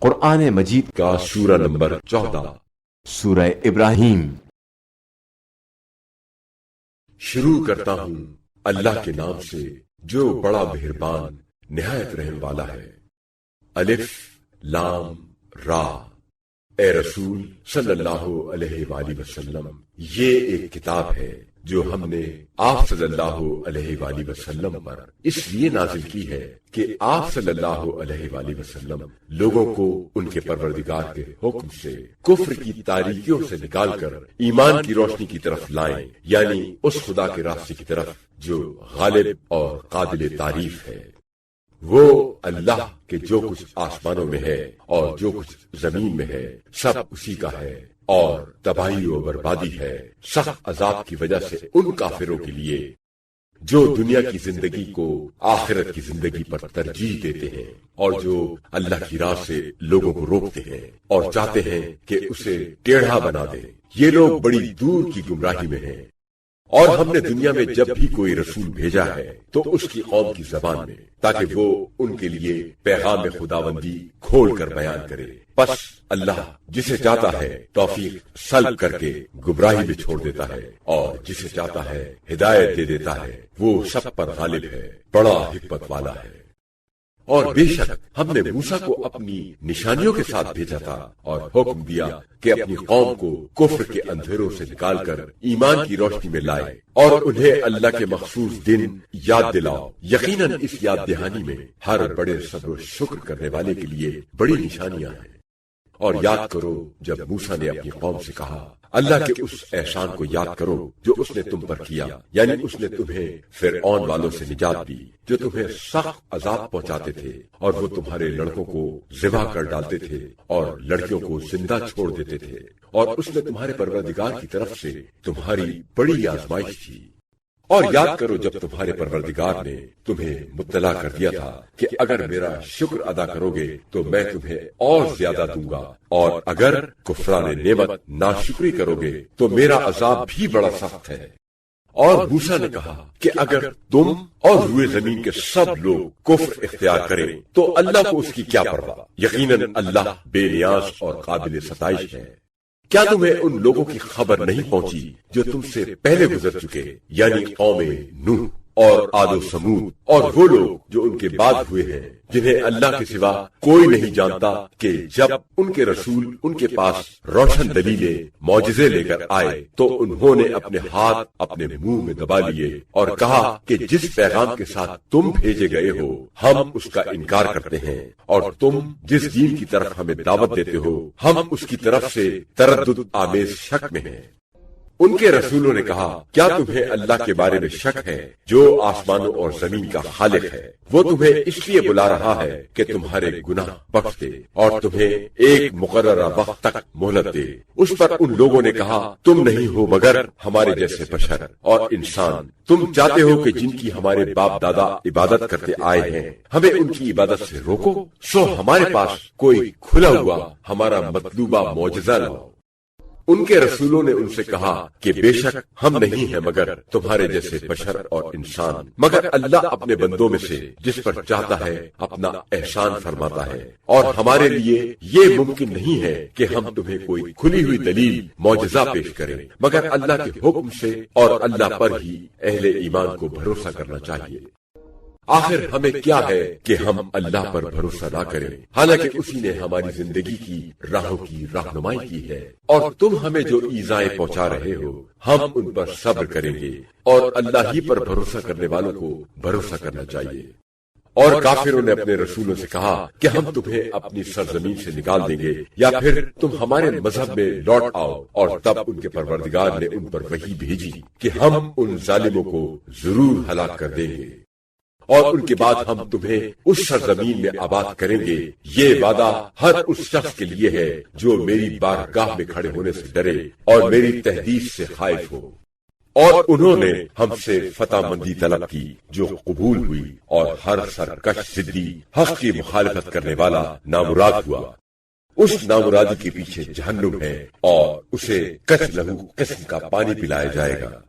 قرآن مجید کا سورہ نمبر 14 سورہ ابراہیم۔ شروع کرتا ہوں اللہ کے نام سے جو بڑا مہربان نہایت رحم والا ہے۔ الف لام را۔ اے رسول صلی اللہ علیہ وآلہ وسلم، یہ ایک کتاب ہے جو ہم نے آپ صلی اللہ علیہ وآلہ وسلم پر اس لیے نازل کی ہے کہ آپ صلی اللہ علیہ وآلہ وسلم لوگوں کو ان کے پروردگار کے حکم سے کفر کی تاریکیوں سے نکال کر ایمان کی روشنی کی طرف لائیں، یعنی اس خدا کے راستے کی طرف جو غالب اور قابل تعریف ہے۔ وہ اللہ کے جو کچھ آسمانوں میں ہے اور جو کچھ زمین میں ہے سب اسی کا ہے، اور تباہی و بربادی ہے سخت عذاب کی وجہ سے ان کافروں کے لیے جو دنیا کی زندگی کو آخرت کی زندگی پر ترجیح دیتے ہیں، اور جو اللہ کی راہ سے لوگوں کو روکتے ہیں اور چاہتے ہیں کہ اسے ٹیڑھا بنا دیں۔ یہ لوگ بڑی دور کی گمراہی میں ہیں۔ اور ہم نے دنیا میں جب بھی کوئی رسول بھیجا ہے تو اس کی قوم کی زبان میں، تاکہ وہ ان کے لیے پیغام خداوندی کھول کر بیان کرے۔ پس اللہ جسے چاہتا ہے توفیق سلب کر کے گمراہی میں چھوڑ دیتا ہے، اور جسے چاہتا ہے ہدایت دے دیتا ہے۔ وہ سب پر غالب ہے، بڑا حکمت والا ہے۔ اور بے شک ہم نے موسیٰ کو اپنی نشانیوں کے ساتھ بھیجا تھا اور حکم دیا کہ اپنی قوم کو کفر کے اندھیروں سے نکال کر ایمان کی روشنی میں لائے، اور انہیں اللہ کے مخصوص دن یاد دلاؤ۔ یقیناً اس یاد دہانی میں ہر بڑے صبر و شکر کرنے والے کے لیے بڑی نشانیاں ہیں۔ اور یاد کرو جب موسیٰ نے اپنی قوم سے کہا، اللہ کے اس احسان کو یاد کرو جو اس نے تم پر کیا، یعنی اس نے تمہیں فرعون والوں سے نجات دی جو تمہیں سخت عذاب پہنچاتے تھے، اور وہ تمہارے لڑکوں کو ذبح کر ڈالتے تھے اور لڑکیوں کو زندہ چھوڑ دیتے تھے، اور اس نے تمہارے پروردگار کی طرف سے تمہاری بڑی آزمائش تھی۔ اور یاد کرو جب تمہارے پروردگار نے تمہیں مطلع کر دیا تھا کہ اگر میرا شکر ادا کرو گے تو میں تمہیں اور زیادہ دوں گا، اور اگر کفران نعمت ناشکری کرو گے تو میرا عذاب بھی بڑا سخت ہے۔ اور موسیٰ نے کہا کہ اگر تم اور روئے زمین کے سب لوگ کفر اختیار کریں تو اللہ کو اس کی کیا پرواہ، یقیناً اللہ بے نیاز اور قابل ستائش ہے۔ کیا تمہیں ان لوگوں کی خبر نہیں پہنچی جو تم سے پہلے گزر چکے، یعنی قوم نوح اور عاد و سمود، اور وہ لوگ جو ان کے بعد ہوئے ہیں جنہیں اللہ کے سوا کوئی نہیں جانتا، کہ جب ان کے رسول ان کے پاس روشن دلیلیں معجزے لے کر آئے تو انہوں نے اپنے ہاتھ اپنے منہ میں دبا لیے اور کہا کہ جس پیغام کے ساتھ تم بھیجے گئے ہو ہم اس کا انکار کرتے ہیں، اور تم جس دین کی طرف ہمیں دعوت دیتے ہو ہم اس کی طرف سے تردد آمیز شک میں ہیں۔ ان کے رسولوں نے کہا، کیا تمہیں اللہ کے بارے میں شک ہے جو آسمانوں اور زمین کا خالق ہے؟ وہ تمہیں اس لیے بلا رہا ہے کہ تمہارے گناہ بخش دے اور تمہیں ایک مقررہ وقت تک مہلت دے۔ اس پر ان لوگوں نے کہا، تم نہیں ہو مگر ہمارے جیسے بشر اور انسان، تم چاہتے ہو کہ جن کی ہمارے باپ دادا عبادت کرتے آئے ہیں ہمیں ان کی عبادت سے روکو، سو ہمارے پاس کوئی کھلا ہوا ہمارا مطلوبہ معجزہ لاؤ۔ ان کے رسولوں نے ان سے کہا کہ بے شک ہم نہیں ہیں مگر تمہارے جیسے بشر اور انسان، مگر اللہ اپنے بندوں میں سے جس پر چاہتا ہے اپنا احسان فرماتا ہے، اور ہمارے لیے یہ ممکن نہیں ہے کہ ہم تمہیں کوئی کھلی ہوئی دلیل معجزہ پیش کریں مگر اللہ کے حکم سے، اور اللہ پر ہی اہل ایمان کو بھروسہ کرنا چاہیے۔ آخر ہمیں کیا ہے کہ ہم اللہ پر بھروسہ نہ کریں، حالانکہ اسی نے ہماری زندگی کی راہوں کی رہنمائی کی ہے، اور تم ہمیں جو ایذائیں پہنچا رہے ہو ہم ان پر صبر کریں گے، اور اللہ ہی پر بھروسہ کرنے والوں کو بھروسہ کرنا چاہیے۔ اور کافروں نے اپنے رسولوں سے کہا کہ ہم تمہیں اپنی سرزمین سے نکال دیں گے یا پھر تم ہمارے مذہب میں لوٹ آؤ، اور تب ان کے پروردگار نے ان پر وحی بھیجی کہ ہم ان ظالموں کو ضرور ہلاک کر دیں گے، اور ان کے بعد ہم تمہیں اس سرزمین میں آباد کریں گے۔ یہ وعدہ ہر اس شخص کے لیے ہے جو میری بارگاہ میں کھڑے ہونے سے ڈرے اور میری تحدید سے خائف ہو۔ اور انہوں نے ہم سے فتح مندی طلب کی جو قبول ہوئی، اور ہر سرکش ضدی حق کی مخالفت کرنے والا نامراد ہوا۔ اس نامرادی کے پیچھے جہنم ہے اور اسے کچھ لہو قسم کا پانی پلایا جائے گا۔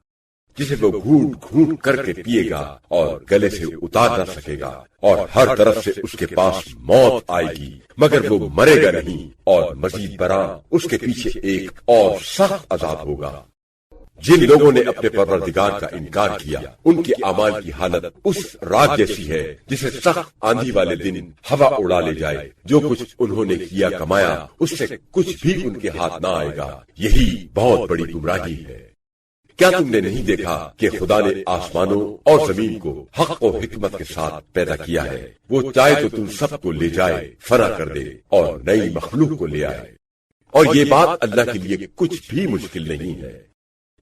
جسے وہ گھونٹ گھونٹ کر کے پیے گا اور گلے سے اتار نہ سکے گا، اور ہر طرف سے اس کے پاس موت آئے گی مگر وہ مرے گا نہیں، اور مزید برآں اس کے پیچھے ایک اور سخت عذاب ہوگا۔ جن لوگوں نے اپنے پروردگار کا انکار کیا ان کے اعمال کی حالت اس رات جیسی ہے جسے سخت آندھی والے دن ہوا اڑا لے جائے، جو کچھ انہوں نے کیا کمایا اس سے کچھ بھی ان کے ہاتھ نہ آئے گا، یہی بہت بڑی گمراہی ہے۔ کیا تم نے نہیں دیکھا کہ خدا نے آسمانوں اور زمین کو حق و حکمت کے ساتھ پیدا کیا ہے؟ وہ چاہے تو تم سب کو لے جائے، فنا کر دے اور نئی مخلوق کو لے آئے، اور یہ بات اللہ کے لیے کچھ بھی مشکل نہیں ہے۔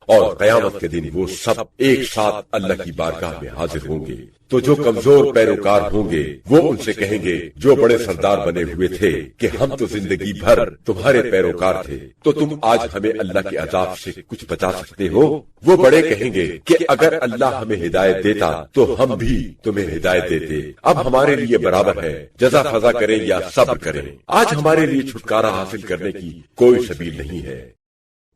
اور قیامت کے دن وہ سب ایک ساتھ اللہ کی بارگاہ میں حاضر ہوں گے، تو جو کمزور پیروکار ہوں گے وہ ان سے کہیں گے جو بڑے سردار بنے ہوئے تھے کہ ہم تو زندگی بھر تمہارے پیروکار تھے، تو تم آج ہمیں اللہ کے عذاب سے کچھ بچا سکتے ہو؟ وہ بڑے کہیں گے کہ اگر اللہ ہمیں ہدایت دیتا تو ہم بھی تمہیں ہدایت دیتے، اب ہمارے لیے برابر ہے، جزا فضا کریں یا صبر کریں، آج ہمارے لیے چھٹکارا حاصل کرنے کی کوئی سبیل نہیں ہے۔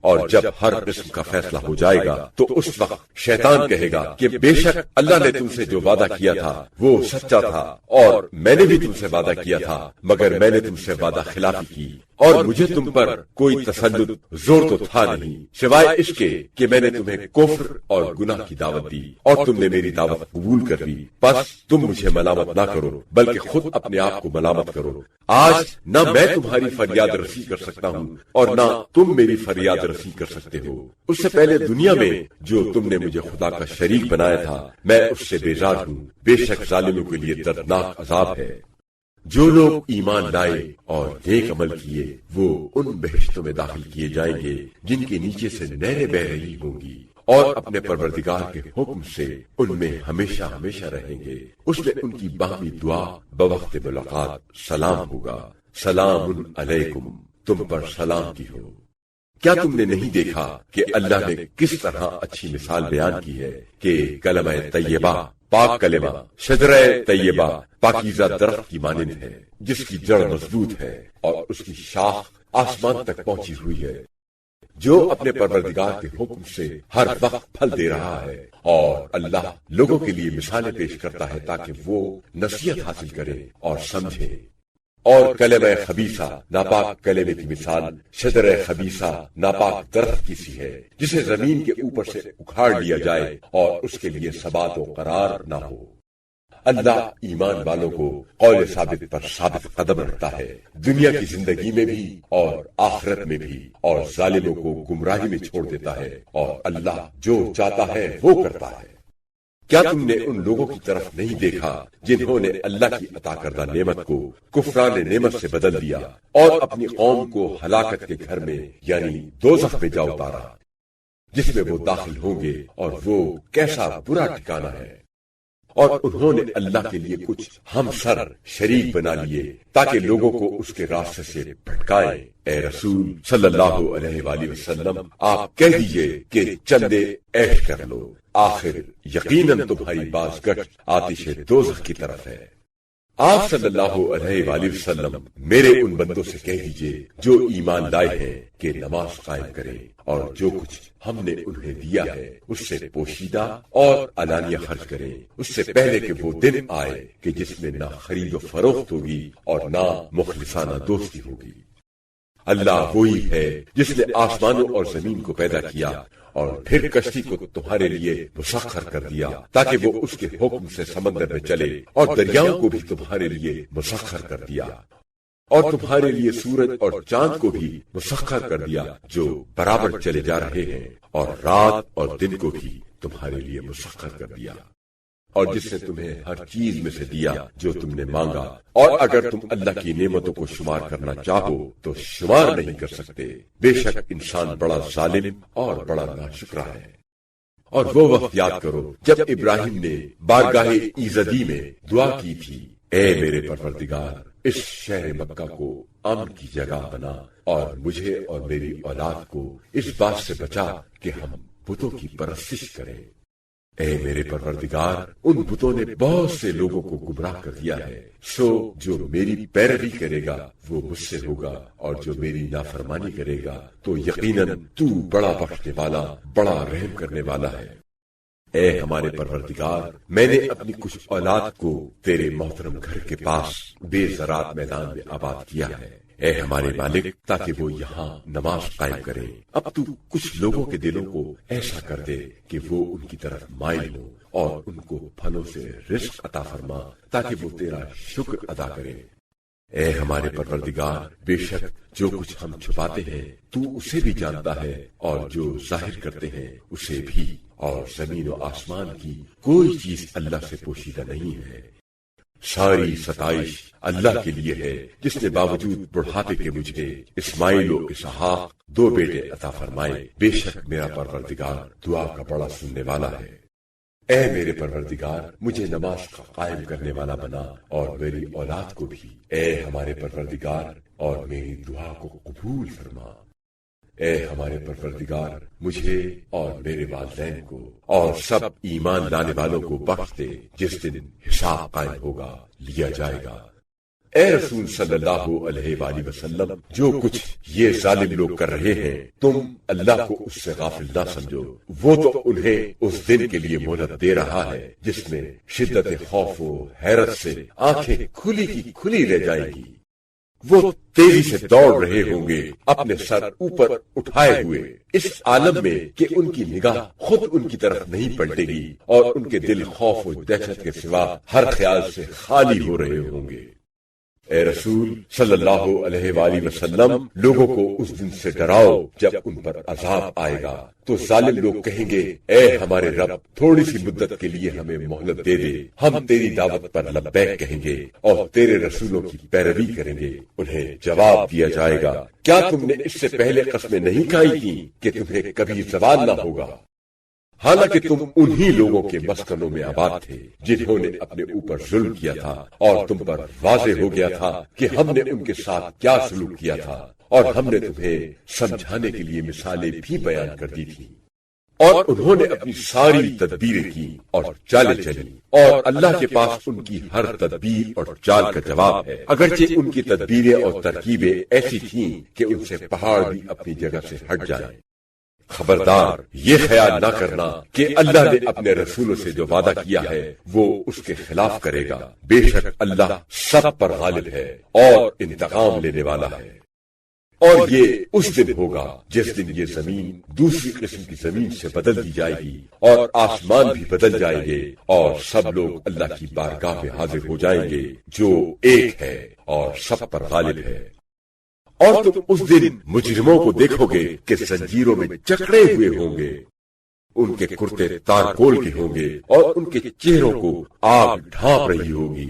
اور جب ہر قسم کا فیصلہ ہو جائے گا تو اس وقت شیطان کہے گا کہ بے شک اللہ نے تم سے جو وعدہ کیا تھا وہ سچا تھا، اور میں نے بھی تم سے وعدہ کیا تھا مگر میں نے تم سے وعدہ خلافی کی، اور مجھے تم پر کوئی تسلط زور تو تھا نہیں سوائے اس کے کہ میں نے تمہیں کفر اور گناہ کی دعوت دی اور تم نے میری دعوت قبول کر لی، بس تم مجھے ملامت نہ کرو بلکہ خود اپنے آپ کو ملامت کرو۔ آج نہ میں تمہاری فریاد رسی کر سکتا ہوں اور نہ تم میری فریاد رسی کر سکتے ہو۔ اس سے پہلے دنیا میں جو تم نے مجھے خدا کا شریک بنایا تھا میں اس سے بیزار ہوں، بے شک ظالموں کے لیے دردناک عذاب ہے۔ جو لوگ ایمان لائے اور نیک عمل کیے وہ ان بہشتوں میں داخل کیے جائیں گے جن کے نیچے سے نہریں بہ رہی ہوں گی، اور اپنے پروردگار کے حکم سے ان میں ہمیشہ ہمیشہ رہیں گے۔ اس میں ان کی باہمی دعا بوقت ملاقات سلام ہوگا، سلام علیکم، تم پر سلام کی ہو۔ کیا تم نے نہیں دیکھا کہ اللہ نے کس طرح اچھی مثال بیان کی ہے کہ کلمہ طیبہ، پاک کلمہ، شجرہ طیبہ پاکیزہ درخت کی مانند ہے جس کی جڑ مضبوط ہے اور اس کی شاخ آسمان تک پہنچی ہوئی ہے، جو اپنے پروردگار کے حکم سے ہر وقت پھل دے رہا ہے، اور اللہ لوگوں کے لیے مثالیں پیش کرتا ہے تاکہ وہ نصیحت حاصل کرے اور سمجھے۔ اور کلمہ خبیثہ ناپاک کلمے کی مثال شجرہ خبیثہ ناپاک درخت کی سی ہے جسے زمین کے اوپر سے اکھاڑ لیا جائے اور اس کے لیے ثبات و قرار نہ ہو۔ اللہ ایمان والوں کو قول ثابت پر ثابت قدم رکھتا ہے، دنیا کی زندگی میں بھی اور آخرت میں بھی، اور ظالموں کو گمراہی میں چھوڑ دیتا ہے، اور اللہ جو چاہتا ہے وہ کرتا ہے۔ کیا تم نے ان لوگوں کی طرف نہیں دیکھا جنہوں نے اللہ کی عطا کردہ نعمت کو کفران نعمت سے بدل دیا اور اپنی قوم کو ہلاکت کے گھر میں یعنی دوزخ میں جا اتارا، جس میں وہ داخل ہوں گے اور وہ کیسا برا ٹھکانہ ہے۔ اور انہوں نے اللہ کے لیے کچھ ہمسر شریک بنا لیے تاکہ لوگوں کو اس کے راستے سے بھٹکائیں۔ اے رسول صلی اللہ علیہ وآلہ وسلم، آپ کہہ دیجئے کہ چندے عیش کر لو، آخر یقیناً تمہاری باز گشت آتش دوزخ کی طرف ہے۔ آپ صلی اللہ علیہ وآلہ وسلم میرے ان بندوں سے کہہ دیجئے جو ایمان لائے ہیں کہ نماز قائم کریں، اور جو کچھ ہم نے انہیں دیا ہے اس سے پوشیدہ اور علانیہ خرچ کریں، اس سے پہلے کہ وہ دن آئے کہ جس میں نہ خرید و فروخت ہوگی اور نہ مخلصانہ دوستی ہوگی۔ اللہ وہی ہے جس نے آسمانوں اور زمین کو پیدا کیا اور پھر کشتی کو تمہارے لیے مسخر کر دیا تاکہ وہ اس کے حکم سے سمندر میں چلے، اور دریاؤں کو بھی تمہارے لیے مسخر کر دیا، اور تمہارے لیے سورج اور چاند کو بھی مسخر کر دیا جو برابر چلے جا رہے ہیں، اور رات اور دن کو بھی تمہارے لیے مسخر کر دیا، اور جس نے تمہیں ہر چیز میں سے دیا جو تم نے مانگا، اور اگر تم اللہ کی نعمتوں کو شمار کرنا چاہو تو شمار نہیں کر سکتے، بے شک انسان بڑا ظالم اور بڑا ناشکرا ہے۔ اور وہ وقت یاد کرو جب ابراہیم نے بارگاہ ایزدی میں دعا کی تھی، اے میرے پروردگار، اس شہر مکہ کو امن کی جگہ بنا اور مجھے اور میری اولاد کو اس بات سے بچا کہ ہم بتوں کی پرستش کریں۔ اے میرے پروردگار، ان بتوں نے بہت سے لوگوں کو گمراہ کر دیا ہے، سو جو میری پیروی کرے گا وہ مجھ سے ہوگا، اور جو میری نافرمانی کرے گا تو یقیناً تو بڑا بخشنے والا، بڑا رحم کرنے والا ہے۔ اے ہمارے پروردگار، میں نے اپنی کچھ اولاد کو تیرے محترم گھر کے پاس بے زراعت میدان میں آباد کیا ہے۔ اے ہمارے مالک، تاکہ وہ یہاں نماز قائم کریں۔ اب تو کچھ لوگوں کے دلوں کو ایسا کر دے کہ وہ ان کی طرف مائل ہوں، اور ان کو پھلوں سے رزق عطا فرما تاکہ وہ تیرا شکر ادا کریں۔ اے ہمارے پروردگار، بے شک جو کچھ ہم چھپاتے ہیں تو اسے بھی جانتا ہے، اور جو ظاہر کرتے ہیں اسے بھی، اور زمین و آسمان کی کوئی چیز اللہ سے پوشیدہ نہیں ہے۔ ساری ستائش اللہ کے لیے ہے، جس نے باوجود بڑھاپے کے مجھے اسماعیل و اسحاق 2 بیٹے عطا فرمائے۔ بے شک میرا پروردگار دعا کا بڑا سننے والا ہے۔ اے میرے پروردگار، مجھے نماز کا قائم کرنے والا بنا، اور میری اولاد کو بھی۔ اے ہمارے پروردگار، اور میری دعا کو قبول فرما۔ اے ہمارے پروردگار، مجھے اور میرے والدین کو اور سب ایمان لانے والوں کو بخش دے، جس دن حساب قائم ہوگا، لیا جائے گا۔ اے رسول صلی اللہ علیہ وآلہ وسلم، جو کچھ یہ ظالم لوگ کر رہے ہیں تم اللہ کو اس سے غافل نہ سمجھو۔ وہ تو انہیں اس دن کے لیے مہلت دے رہا ہے جس میں شدت خوف و حیرت سے آنکھیں کھلی کی کھلی رہ جائیں گی۔ وہ تیزی سے دوڑ رہے ہوں گے اپنے سر اوپر اٹھائے ہوئے، اس عالم میں کہ ان کی نگاہ خود ان کی طرف نہیں پلٹے گی، اور ان کے دل خوف و دہشت کے سوا ہر خیال سے خالی ہو رہے ہوں گے۔ اے رسول صلی اللہ علیہ وآلہ وسلم، لوگوں کو اس دن سے ڈراؤ جب ان پر عذاب آئے گا تو ظالم لوگ کہیں گے، اے ہمارے رب، تھوڑی سی مدت کے لیے ہمیں مہلت دے دے، ہم تیری دعوت پر لبیک کہیں گے اور تیرے رسولوں کی پیروی کریں گے۔ انہیں جواب دیا جائے گا، کیا تم نے اس سے پہلے قسمیں نہیں کھائی تھیں کہ تمہیں کبھی زوال نہ ہوگا؟ حالانکہ تم انہی لوگوں کے مسکنوں میں آباد تھے جنہوں نے اپنے اوپر ظلم کیا تھا، اور تم پر واضح ہو گیا تھا کہ ہم نے ان کے ساتھ کیا سلوک کیا تھا، اور ہم نے تمہیں سمجھانے کے لیے مثالیں بھی بیان کر دی تھی۔ اور انہوں نے اپنی ساری تدبیریں کی اور چالیں چلی، اور اللہ کے پاس ان کی ہر تدبیر اور چال کا جواب ہے، اگرچہ ان کی تدبیریں اور ترکیبیں ایسی تھیں کہ ان سے پہاڑ بھی اپنی جگہ سے ہٹ جائیں۔ خبردار، یہ خیال نہ کرنا کہ اللہ نے اپنے رسولوں سے جو وعدہ کیا ہے وہ اس کے خلاف کرے گا۔ بے شک اللہ سب پر غالب ہے اور انتقام لینے والا ہے۔ اور یہ اس دن ہوگا جس دن یہ زمین دوسری قسم کی زمین سے بدل دی جائے گی، اور آسمان بھی بدل جائیں گے، اور سب لوگ اللہ کی بارگاہ میں حاضر ہو جائیں گے جو ایک ہے اور سب پر غالب ہے۔ اور تم اس دن مجرموں کو دیکھو گے کہ زنجیروں میں جکڑے ہوئے ہوں گے، ان کے کرتے تارکول کے ہوں گے، اور ان کے چہروں کو آگ ڈھانپ رہی ہوگی۔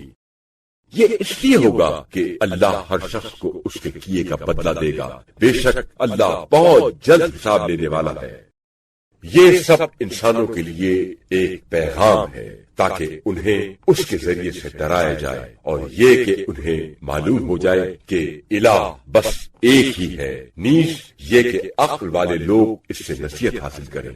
یہ اس لیے ہوگا کہ اللہ ہر شخص کو اس کے کیے کا بدلہ دے گا۔ بے شک اللہ بہت جلد حساب لینے والا ہے۔ یہ سب انسانوں کے لیے ایک پیغام ہے تاکہ انہیں اس کے ذریعے سے ڈرایا جائے، اور یہ کہ انہیں معلوم ہو جائے کہ الہ بس ایک ہی ہے، نیز یہ کہ عقل والے لوگ اس سے نصیحت حاصل کریں۔